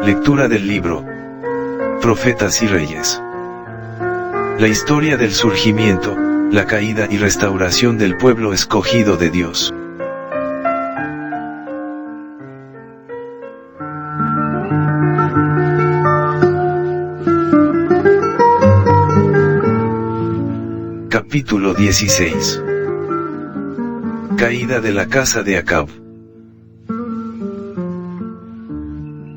Lectura del libro Profetas y Reyes. La historia del surgimiento, la caída y restauración del pueblo escogido de Dios. Capítulo 16. Caída de la casa de Acab.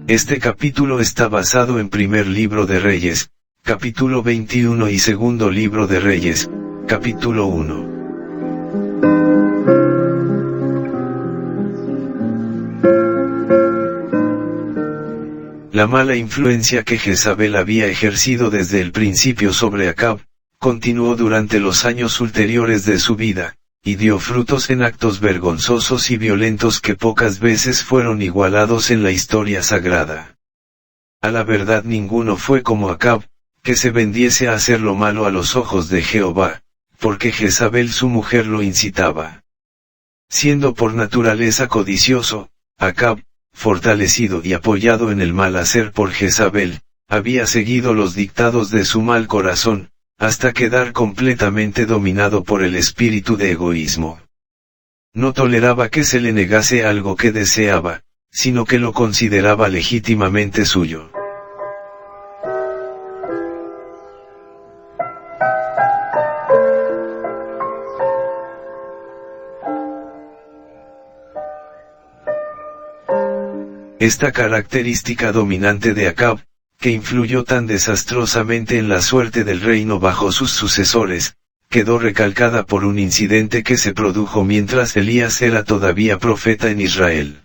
Este capítulo está basado en primer libro de Reyes, capítulo 21 y segundo libro de Reyes, capítulo 1. La mala influencia que Jezabel había ejercido desde el principio sobre Acab, continuó durante los años ulteriores de su vida, y dio frutos en actos vergonzosos y violentos que pocas veces fueron igualados en la historia sagrada. A la verdad ninguno fue como Acab, que se vendiese a hacer lo malo a los ojos de Jehová, porque Jezabel su mujer lo incitaba. Siendo por naturaleza codicioso, Acab, fortalecido y apoyado en el mal hacer por Jezabel, había seguido los dictados de su mal corazón, hasta quedar completamente dominado por el espíritu de egoísmo. No toleraba que se le negase algo que deseaba, sino que lo consideraba legítimamente suyo. Esta característica dominante de Acab, que influyó tan desastrosamente en la suerte del reino bajo sus sucesores, quedó recalcada por un incidente que se produjo mientras Elías era todavía profeta en Israel.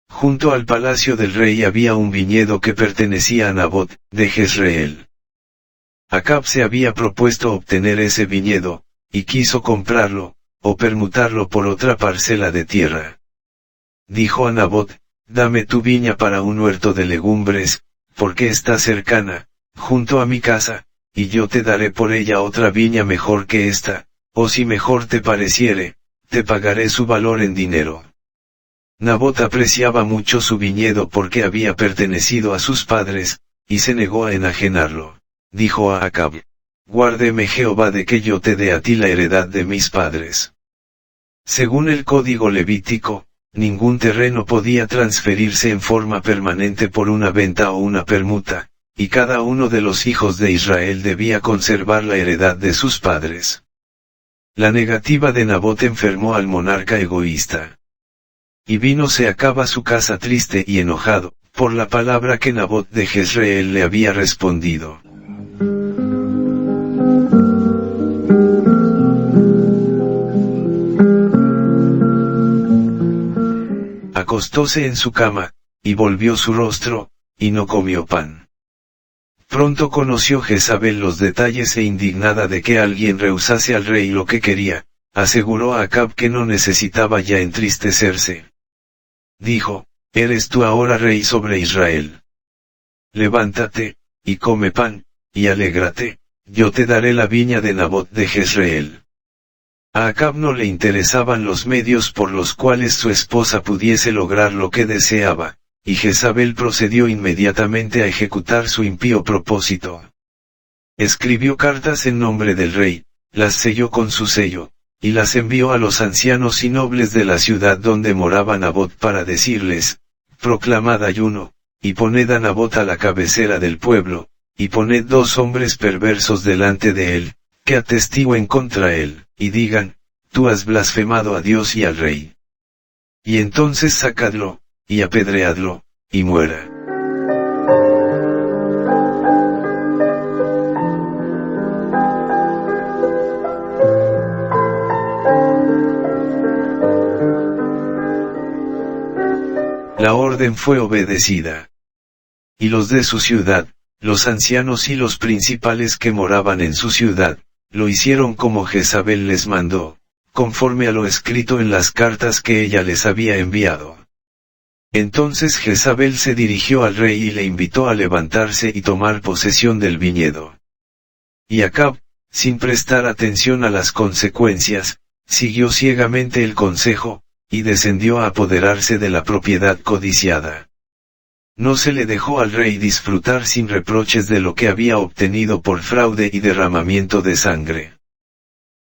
Junto al palacio del rey había un viñedo que pertenecía a Nabot, de Jezreel. Acab se había propuesto obtener ese viñedo, y quiso comprarlo, o permutarlo por otra parcela de tierra. Dijo a Nabot: «Dame tu viña para un huerto de legumbres, porque está cercana, junto a mi casa, y yo te daré por ella otra viña mejor que esta, o si mejor te pareciere, te pagaré su valor en dinero». Nabot apreciaba mucho su viñedo porque había pertenecido a sus padres, y se negó a enajenarlo. Dijo a Acab: «Guárdeme Jehová de que yo te dé a ti la heredad de mis padres». Según el código levítico, ningún terreno podía transferirse en forma permanente por una venta o una permuta, y cada uno de los hijos de Israel debía conservar la heredad de sus padres. La negativa de Nabot enfermó al monarca egoísta. Y vínose Acab a su casa triste y enojado, por la palabra que Nabot de Jezreel le había respondido. Acostóse en su cama, y volvió su rostro, y no comió pan. Pronto conoció Jezabel los detalles e indignada de que alguien rehusase al rey lo que quería, aseguró a Acab que no necesitaba ya entristecerse. Dijo: «¿Eres tú ahora rey sobre Israel? Levántate, y come pan, y alégrate, yo te daré la viña de Nabot de Jezreel». A Acab no le interesaban los medios por los cuales su esposa pudiese lograr lo que deseaba, y Jezabel procedió inmediatamente a ejecutar su impío propósito. Escribió cartas en nombre del rey, las selló con su sello, y las envió a los ancianos y nobles de la ciudad donde moraba Nabot para decirles: «Proclamad ayuno, y poned a Nabot a la cabecera del pueblo, y poned 2 hombres perversos delante de él, que atestiguen contra él, y digan: tú has blasfemado a Dios y al rey. Y entonces sacadlo, y apedreadlo, y muera». La orden fue obedecida. Y los de su ciudad, los ancianos y los principales que moraban en su ciudad, lo hicieron como Jezabel les mandó, conforme a lo escrito en las cartas que ella les había enviado. Entonces Jezabel se dirigió al rey y le invitó a levantarse y tomar posesión del viñedo. Y Acab, sin prestar atención a las consecuencias, siguió ciegamente el consejo, y descendió a apoderarse de la propiedad codiciada. No se le dejó al rey disfrutar sin reproches de lo que había obtenido por fraude y derramamiento de sangre.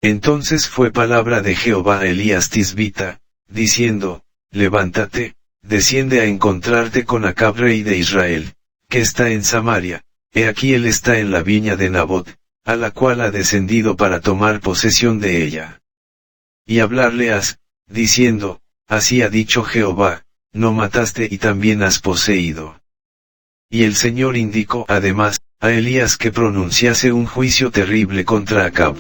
Entonces fue palabra de Jehová a Elías Tisbita, diciendo, levántate, desciende a encontrarte con Acab rey de Israel, que está en Samaria, he aquí él está en la viña de Nabot, a la cual ha descendido para tomar posesión de ella. Y hablarle has, diciendo, así ha dicho Jehová, no mataste y también has poseído. Y el Señor indicó además, a Elías que pronunciase un juicio terrible contra Acab.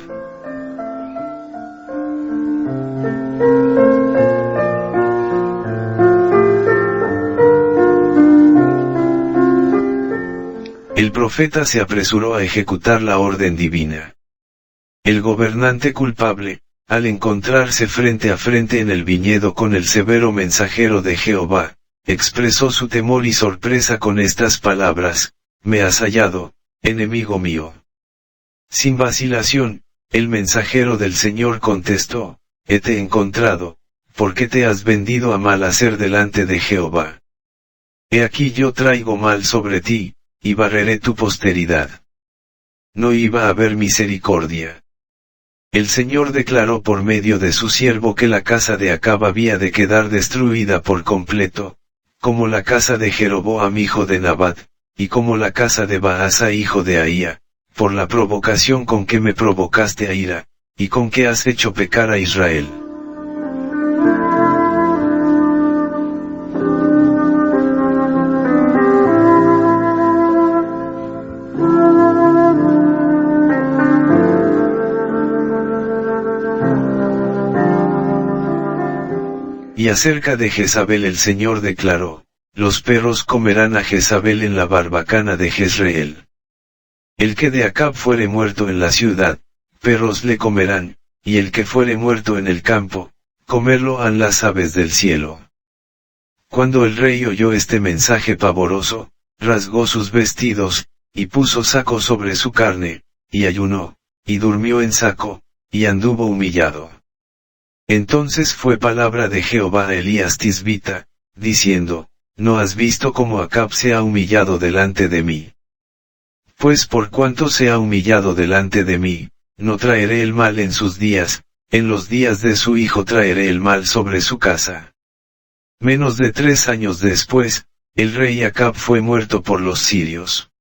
El profeta se apresuró a ejecutar la orden divina. El gobernante culpable, al encontrarse frente a frente en el viñedo con el severo mensajero de Jehová, expresó su temor y sorpresa con estas palabras, me has hallado, enemigo mío. Sin vacilación, el mensajero del Señor contestó, hete encontrado, ¿por qué te has vendido a mal hacer delante de Jehová? He aquí yo traigo mal sobre ti, y barreré tu posteridad. No iba a haber misericordia. El Señor declaró por medio de su siervo que la casa de Acab había de quedar destruida por completo, como la casa de Jeroboam hijo de Nabat, y como la casa de Baasa hijo de Ahía, por la provocación con que me provocaste a ira, y con que has hecho pecar a Israel. Y acerca de Jezabel el Señor declaró, los perros comerán a Jezabel en la barbacana de Jezreel. El que de Acab fuere muerto en la ciudad, perros le comerán, y el que fuere muerto en el campo, comerlo han las aves del cielo. Cuando el rey oyó este mensaje pavoroso, rasgó sus vestidos, y puso saco sobre su carne, y ayunó, y durmió en saco, y anduvo humillado. Entonces fue palabra de Jehová a Elías Tisbita, diciendo, ¿no has visto cómo Acab se ha humillado delante de mí? Pues por cuanto se ha humillado delante de mí, no traeré el mal en sus días, en los días de su hijo traeré el mal sobre su casa. Menos de 3 años después, el rey Acab fue muerto por los sirios.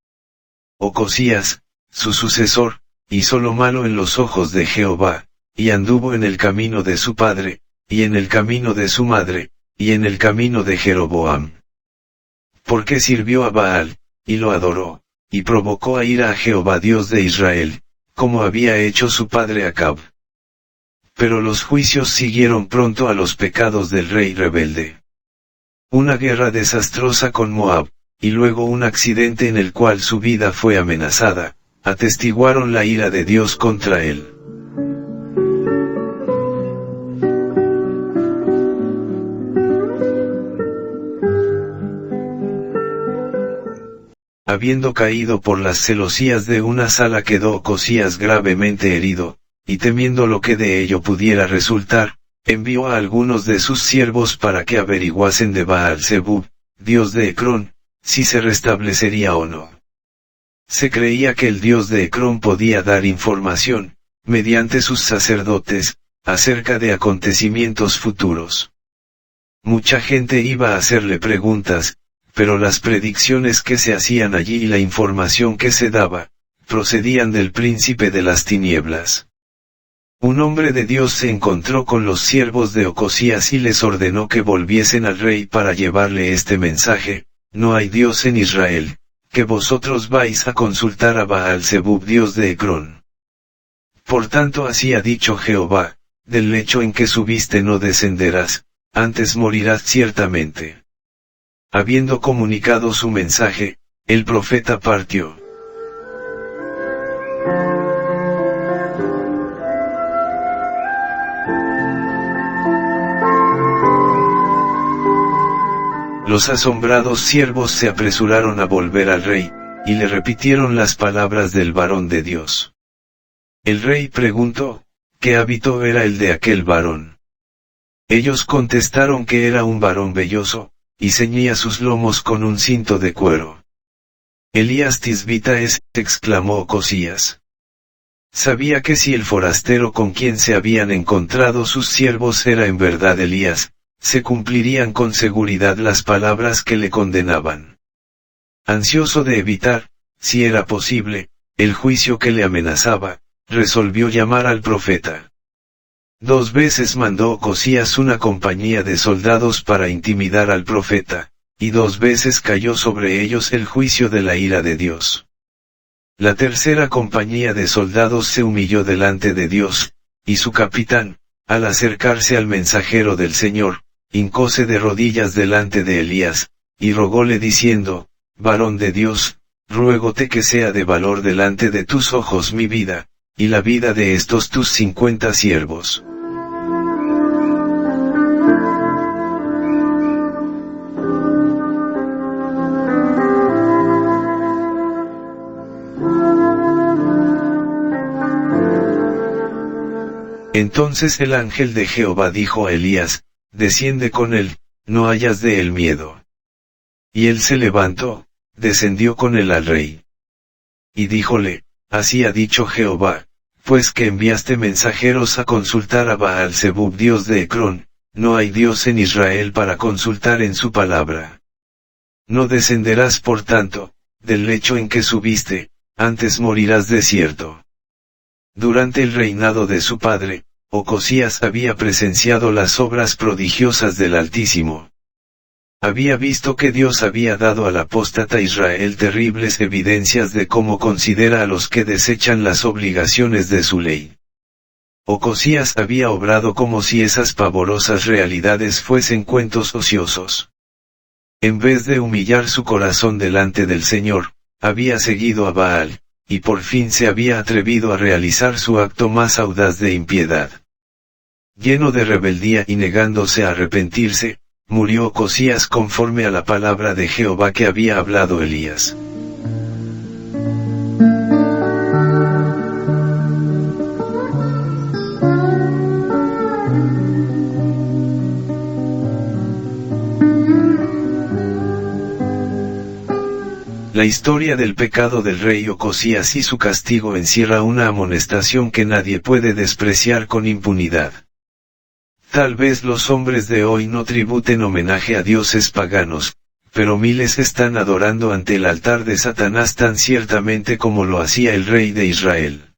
Ocosías, su sucesor, hizo lo malo en los ojos de Jehová, y anduvo en el camino de su padre, y en el camino de su madre, y en el camino de Jeroboam. Porque sirvió a Baal, y lo adoró, y provocó a ira a Jehová Dios de Israel, como había hecho su padre Acab. Pero los juicios siguieron pronto a los pecados del rey rebelde. Una guerra desastrosa con Moab, y luego un accidente en el cual su vida fue amenazada, atestiguaron la ira de Dios contra él. Habiendo caído por las celosías de una sala quedó Ocosías gravemente herido, y temiendo lo que de ello pudiera resultar, envió a algunos de sus siervos para que averiguasen de Baal-Zebub, dios de Ecrón, si se restablecería o no. Se creía que el dios de Ecrón podía dar información, mediante sus sacerdotes, acerca de acontecimientos futuros. Mucha gente iba a hacerle preguntas, pero las predicciones que se hacían allí y la información que se daba, procedían del príncipe de las tinieblas. Un hombre de Dios se encontró con los siervos de Ocosías y les ordenó que volviesen al rey para llevarle este mensaje, no hay Dios en Israel, que vosotros vais a consultar a Baal-Zebub dios de Ecrón. Por tanto así ha dicho Jehová, del lecho en que subiste no descenderás, antes morirás ciertamente. Habiendo comunicado su mensaje, el profeta partió. Los asombrados siervos se apresuraron a volver al rey, y le repitieron las palabras del varón de Dios. El rey preguntó, ¿qué hábito era el de aquel varón? Ellos contestaron que era un varón velloso, y ceñía sus lomos con un cinto de cuero. Elías Tisbita exclamó Ocosías. Sabía que si el forastero con quien se habían encontrado sus siervos era en verdad Elías, se cumplirían con seguridad las palabras que le condenaban. Ansioso de evitar, si era posible, el juicio que le amenazaba, resolvió llamar al profeta. 2 veces mandó Ocosías una compañía de soldados para intimidar al profeta, y 2 veces cayó sobre ellos el juicio de la ira de Dios. La tercera compañía de soldados se humilló delante de Dios, y su capitán, al acercarse al mensajero del Señor, hincóse de rodillas delante de Elías, y rogóle diciendo, varón de Dios, ruégote que sea de valor delante de tus ojos mi vida, y la vida de estos tus 50 siervos. Entonces el ángel de Jehová dijo a Elías, desciende con él, no hayas de él miedo. Y él se levantó, descendió con él al rey. Y díjole, así ha dicho Jehová, pues que enviaste mensajeros a consultar a Baal-Zebub dios de Ecrón, no hay Dios en Israel para consultar en su palabra. No descenderás por tanto, del lecho en que subiste, antes morirás desierto. Durante el reinado de su padre, Ocosías había presenciado las obras prodigiosas del Altísimo. Había visto que Dios había dado al apóstata Israel terribles evidencias de cómo considera a los que desechan las obligaciones de su ley. Ocosías había obrado como si esas pavorosas realidades fuesen cuentos ociosos. En vez de humillar su corazón delante del Señor, había seguido a Baal, y por fin se había atrevido a realizar su acto más audaz de impiedad. Lleno de rebeldía y negándose a arrepentirse, murió Ocosías conforme a la palabra de Jehová que había hablado Elías. La historia del pecado del rey Ocosías y su castigo encierra una amonestación que nadie puede despreciar con impunidad. Tal vez los hombres de hoy no tributen homenaje a dioses paganos, pero miles están adorando ante el altar de Satanás tan ciertamente como lo hacía el rey de Israel.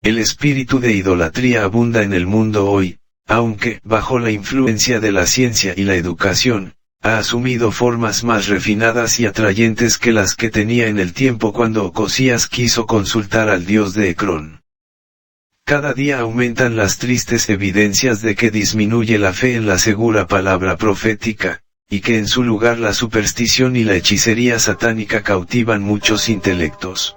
El espíritu de idolatría abunda en el mundo hoy, aunque, bajo la influencia de la ciencia y la educación, ha asumido formas más refinadas y atrayentes que las que tenía en el tiempo cuando Ocosías quiso consultar al dios de Ecrón. Cada día aumentan las tristes evidencias de que disminuye la fe en la segura palabra profética, y que en su lugar la superstición y la hechicería satánica cautivan muchos intelectos.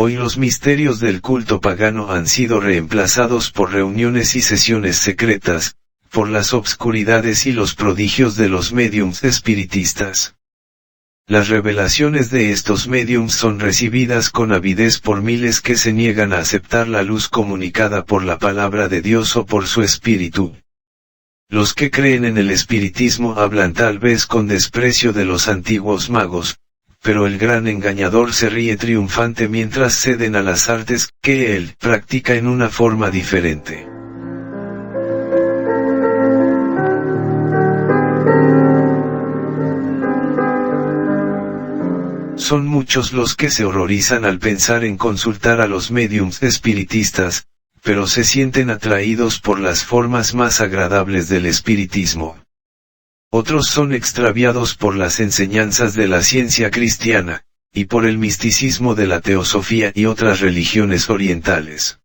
Hoy los misterios del culto pagano han sido reemplazados por reuniones y sesiones secretas, por las obscuridades y los prodigios de los médiums espiritistas. Las revelaciones de estos médiums son recibidas con avidez por miles que se niegan a aceptar la luz comunicada por la palabra de Dios o por su espíritu. Los que creen en el espiritismo hablan tal vez con desprecio de los antiguos magos, pero el gran engañador se ríe triunfante mientras ceden a las artes que él practica en una forma diferente. Son muchos los que se horrorizan al pensar en consultar a los médiums espiritistas, pero se sienten atraídos por las formas más agradables del espiritismo. Otros son extraviados por las enseñanzas de la ciencia cristiana, y por el misticismo de la teosofía y otras religiones orientales.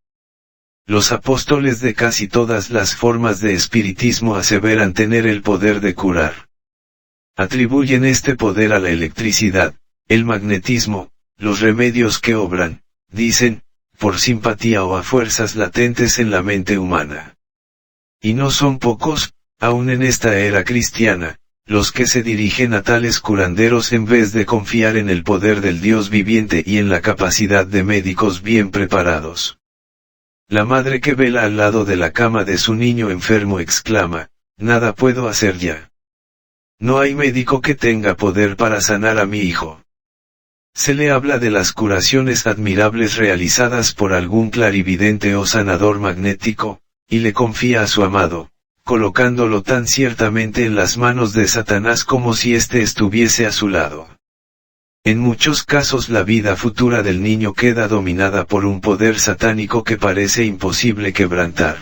Los apóstoles de casi todas las formas de espiritismo aseveran tener el poder de curar. Atribuyen este poder a la electricidad, el magnetismo, los remedios que obran, dicen, por simpatía o a fuerzas latentes en la mente humana. Y no son pocos, aún en esta era cristiana, los que se dirigen a tales curanderos en vez de confiar en el poder del Dios viviente y en la capacidad de médicos bien preparados. La madre que vela al lado de la cama de su niño enfermo exclama, nada puedo hacer ya. No hay médico que tenga poder para sanar a mi hijo. Se le habla de las curaciones admirables realizadas por algún clarividente o sanador magnético, y le confía a su amado, colocándolo tan ciertamente en las manos de Satanás como si éste estuviese a su lado. En muchos casos la vida futura del niño queda dominada por un poder satánico que parece imposible quebrantar.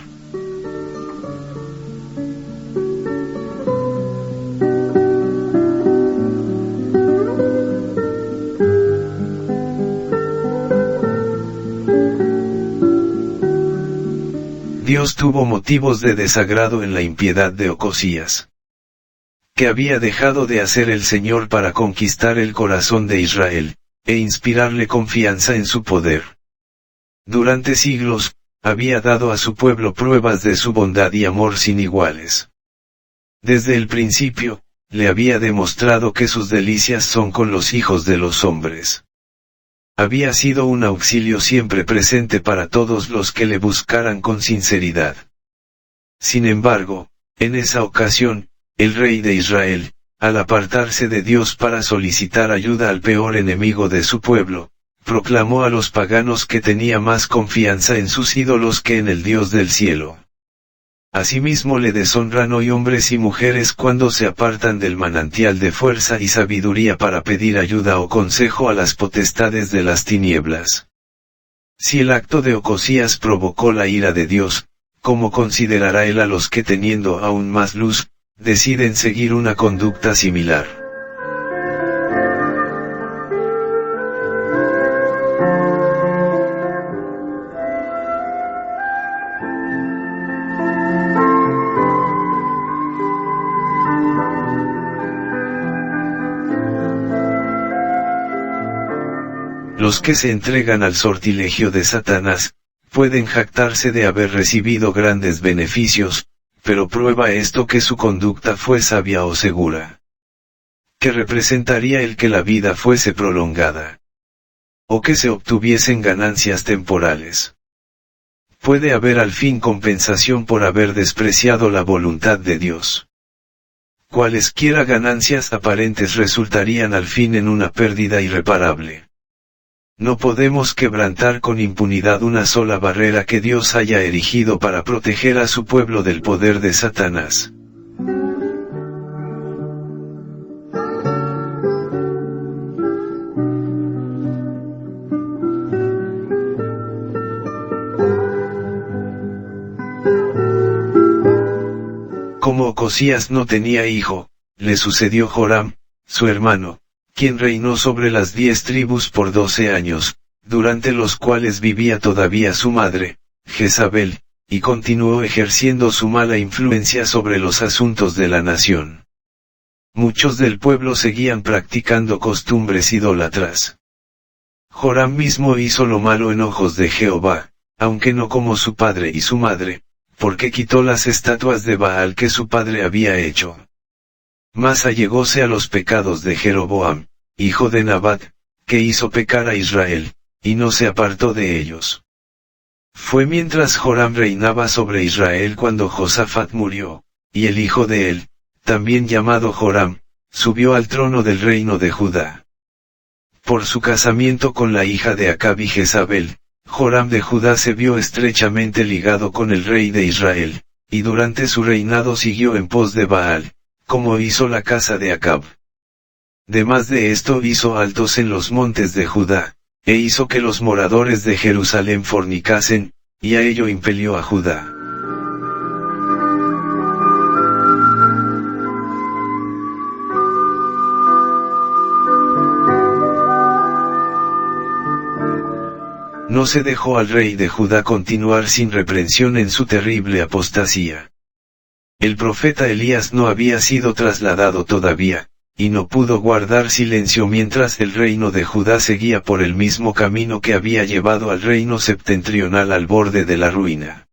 Dios tuvo motivos de desagrado en la impiedad de Ocosías. ¿Qué había dejado de hacer el Señor para conquistar el corazón de Israel, e inspirarle confianza en su poder? Durante siglos, había dado a su pueblo pruebas de su bondad y amor sin iguales. Desde el principio, le había demostrado que sus delicias son con los hijos de los hombres. Había sido un auxilio siempre presente para todos los que le buscaran con sinceridad. Sin embargo, en esa ocasión, el rey de Israel, al apartarse de Dios para solicitar ayuda al peor enemigo de su pueblo, proclamó a los paganos que tenía más confianza en sus ídolos que en el Dios del cielo. Asimismo le deshonran hoy hombres y mujeres cuando se apartan del manantial de fuerza y sabiduría para pedir ayuda o consejo a las potestades de las tinieblas. Si el acto de Ocosías provocó la ira de Dios, ¿cómo considerará él a los que teniendo aún más luz, deciden seguir una conducta similar? Los que se entregan al sortilegio de Satanás, pueden jactarse de haber recibido grandes beneficios, pero prueba esto que su conducta fue sabia o segura. ¿Qué representaría el que la vida fuese prolongada? ¿O que se obtuviesen ganancias temporales? Puede haber al fin compensación por haber despreciado la voluntad de Dios. Cualesquiera ganancias aparentes resultarían al fin en una pérdida irreparable. No podemos quebrantar con impunidad una sola barrera que Dios haya erigido para proteger a su pueblo del poder de Satanás. Como Ocosías no tenía hijo, le sucedió Joram, su hermano, quien reinó sobre las 10 tribus por 12 años, durante los cuales vivía todavía su madre, Jezabel, y continuó ejerciendo su mala influencia sobre los asuntos de la nación. Muchos del pueblo seguían practicando costumbres idólatras. Joram mismo hizo lo malo en ojos de Jehová, aunque no como su padre y su madre, porque quitó las estatuas de Baal que su padre había hecho. Mas allegóse a los pecados de Jeroboam, hijo de Nabat, que hizo pecar a Israel, y no se apartó de ellos. Fue mientras Joram reinaba sobre Israel cuando Josafat murió, y el hijo de él, también llamado Joram, subió al trono del reino de Judá. Por su casamiento con la hija de Acab y Jezabel, Joram de Judá se vio estrechamente ligado con el rey de Israel, y durante su reinado siguió en pos de Baal, como hizo la casa de Acab. Demás de esto hizo altos en los montes de Judá, e hizo que los moradores de Jerusalén fornicasen, y a ello impelió a Judá. No se dejó al rey de Judá continuar sin reprensión en su terrible apostasía. El profeta Elías no había sido trasladado todavía, y no pudo guardar silencio mientras el reino de Judá seguía por el mismo camino que había llevado al reino septentrional al borde de la ruina.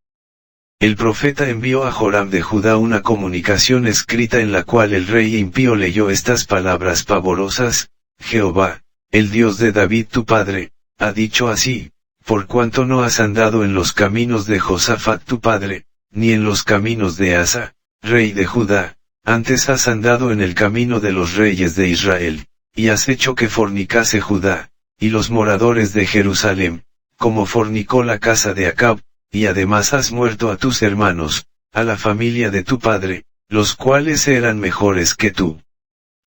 El profeta envió a Joram de Judá una comunicación escrita en la cual el rey impío leyó estas palabras pavorosas: Jehová, el Dios de David tu padre, ha dicho así: por cuanto no has andado en los caminos de Josafat tu padre, ni en los caminos de Asa, rey de Judá, antes has andado en el camino de los reyes de Israel, y has hecho que fornicase Judá, y los moradores de Jerusalén, como fornicó la casa de Acab, y además has muerto a tus hermanos, a la familia de tu padre, los cuales eran mejores que tú.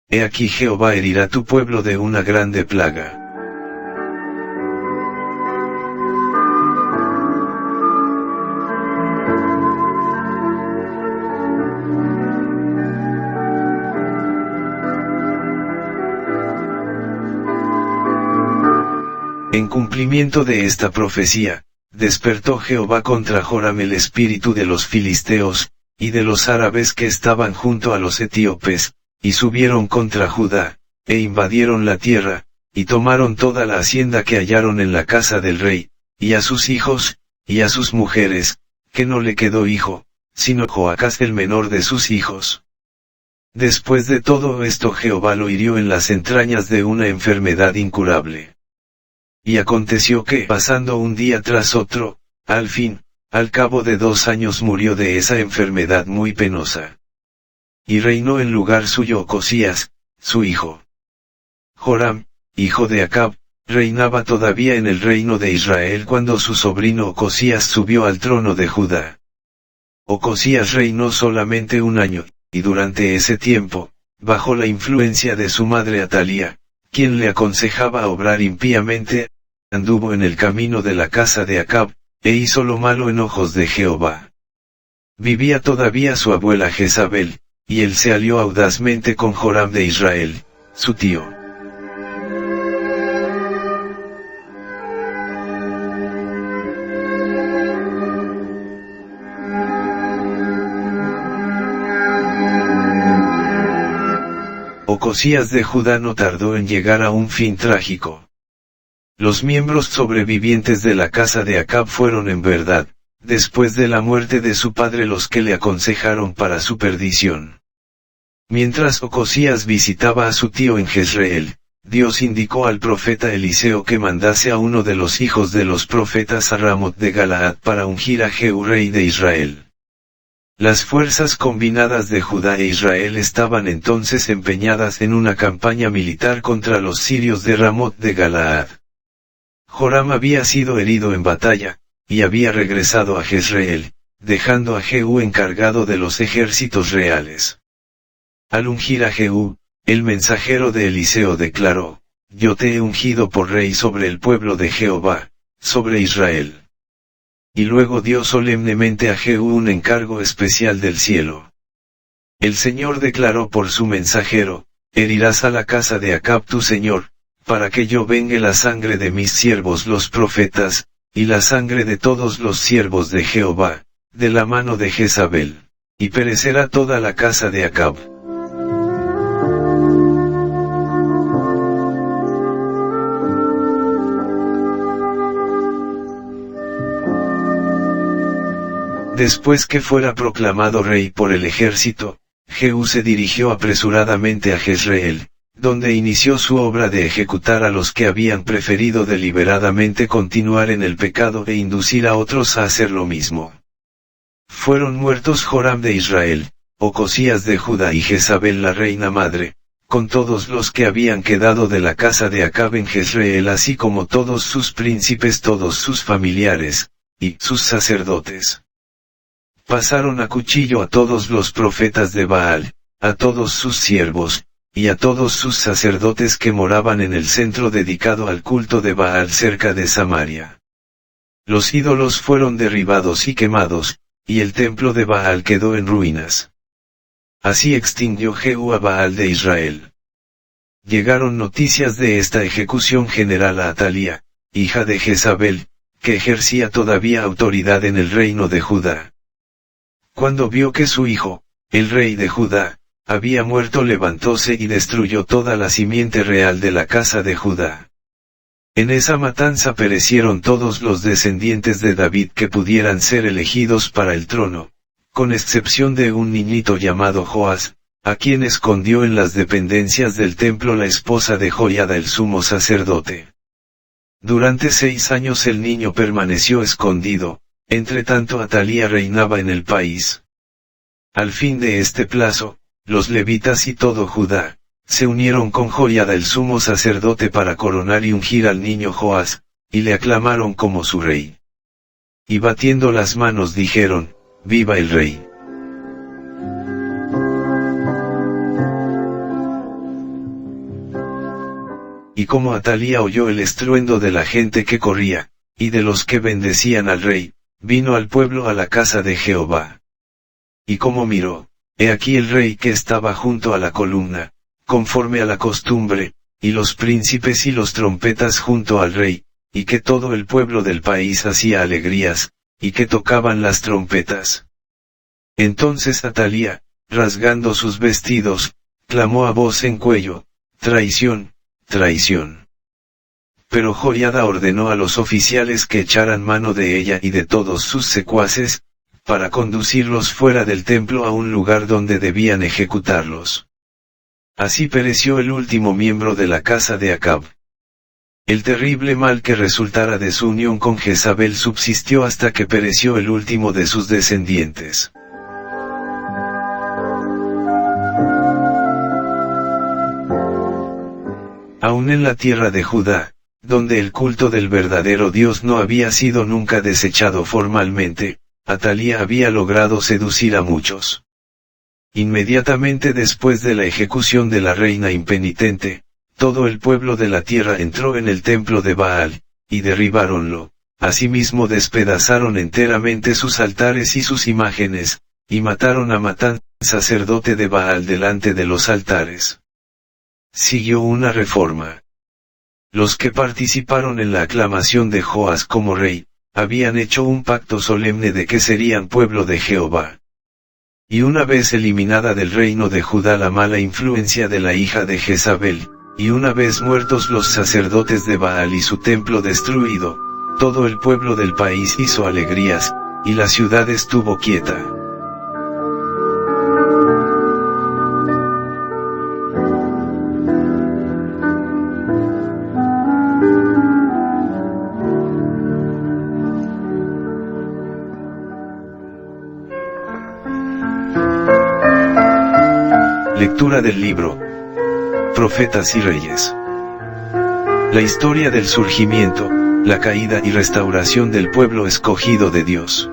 He aquí Jehová herirá tu pueblo de una grande plaga. En cumplimiento de esta profecía, despertó Jehová contra Joram el espíritu de los filisteos, y de los árabes que estaban junto a los etíopes, y subieron contra Judá, e invadieron la tierra, y tomaron toda la hacienda que hallaron en la casa del rey, y a sus hijos, y a sus mujeres, que no le quedó hijo, sino Joacás el menor de sus hijos. Después de todo esto Jehová lo hirió en las entrañas de una enfermedad incurable. Y aconteció que, pasando un día tras otro, al fin, al cabo de 2 años murió de esa enfermedad muy penosa. Y reinó en lugar suyo Ocosías, su hijo. Joram, hijo de Acab, reinaba todavía en el reino de Israel cuando su sobrino Ocosías subió al trono de Judá. Ocosías reinó solamente 1 año, y durante ese tiempo, bajo la influencia de su madre Atalía, quien le aconsejaba obrar impíamente, anduvo en el camino de la casa de Acab, e hizo lo malo en ojos de Jehová. Vivía todavía su abuela Jezabel, y él se alió audazmente con Joram de Israel, su tío. Ocosías de Judá no tardó en llegar a un fin trágico. Los miembros sobrevivientes de la casa de Acab fueron en verdad, después de la muerte de su padre, los que le aconsejaron para su perdición. Mientras Ocosías visitaba a su tío en Jezreel, Dios indicó al profeta Eliseo que mandase a uno de los hijos de los profetas a Ramot de Galaad para ungir a Jehú rey de Israel. Las fuerzas combinadas de Judá e Israel estaban entonces empeñadas en una campaña militar contra los sirios de Ramot de Galaad. Joram había sido herido en batalla, y había regresado a Jezreel, dejando a Jehú encargado de los ejércitos reales. Al ungir a Jehú, el mensajero de Eliseo declaró: Yo te he ungido por rey sobre el pueblo de Jehová, sobre Israel. Y luego dio solemnemente a Jehú un encargo especial del cielo. El Señor declaró por su mensajero: Herirás a la casa de Acab tu señor, para que yo vengue la sangre de mis siervos los profetas, y la sangre de todos los siervos de Jehová, de la mano de Jezabel, y perecerá toda la casa de Acab. Después que fuera proclamado rey por el ejército, Jehú se dirigió apresuradamente a Jezreel, donde inició su obra de ejecutar a los que habían preferido deliberadamente continuar en el pecado e inducir a otros a hacer lo mismo. Fueron muertos Joram de Israel, Ocosías de Judá y Jezabel la reina madre, con todos los que habían quedado de la casa de Acab en Jezreel, así como todos sus príncipes, todos sus familiares, y sus sacerdotes. Pasaron a cuchillo a todos los profetas de Baal, a todos sus siervos, y a todos sus sacerdotes que moraban en el centro dedicado al culto de Baal cerca de Samaria. Los ídolos fueron derribados y quemados, y el templo de Baal quedó en ruinas. Así extinguió Jehú a Baal de Israel. Llegaron noticias de esta ejecución general a Atalía, hija de Jezabel, que ejercía todavía autoridad en el reino de Judá. Cuando vio que su hijo, el rey de Judá, había muerto, levantóse y destruyó toda la simiente real de la casa de Judá. En esa matanza perecieron todos los descendientes de David que pudieran ser elegidos para el trono, con excepción de un niñito llamado Joás, a quien escondió en las dependencias del templo la esposa de Joiada el sumo sacerdote. Durante 6 años el niño permaneció escondido, entre tanto Atalía reinaba en el país. Al fin de este plazo, los levitas y todo Judá, se unieron con Joiada el sumo sacerdote para coronar y ungir al niño Joás, y le aclamaron como su rey. Y batiendo las manos dijeron, ¡viva el rey! Y como Atalía oyó el estruendo de la gente que corría, y de los que bendecían al rey, vino al pueblo a la casa de Jehová. Y como miró, he aquí el rey que estaba junto a la columna, conforme a la costumbre, y los príncipes y los trompetas junto al rey, y que todo el pueblo del país hacía alegrías, y que tocaban las trompetas. Entonces Atalía, rasgando sus vestidos, clamó a voz en cuello, traición, traición. Pero Joiada ordenó a los oficiales que echaran mano de ella y de todos sus secuaces, para conducirlos fuera del templo a un lugar donde debían ejecutarlos. Así pereció el último miembro de la casa de Acab. El terrible mal que resultara de su unión con Jezabel subsistió hasta que pereció el último de sus descendientes. Aún en la tierra de Judá, donde el culto del verdadero Dios no había sido nunca desechado formalmente, Atalía había logrado seducir a muchos. Inmediatamente después de la ejecución de la reina impenitente, todo el pueblo de la tierra entró en el templo de Baal, y derribáronlo, asimismo despedazaron enteramente sus altares y sus imágenes, y mataron a Matán, sacerdote de Baal delante de los altares. Siguió una reforma. Los que participaron en la aclamación de Joás como rey, habían hecho un pacto solemne de que serían pueblo de Jehová. Y una vez eliminada del reino de Judá la mala influencia de la hija de Jezabel, y una vez muertos los sacerdotes de Baal y su templo destruido, todo el pueblo del país hizo alegrías, y la ciudad estuvo quieta. Lectura del libro Profetas y Reyes. La historia del surgimiento, la caída y restauración del pueblo escogido de Dios.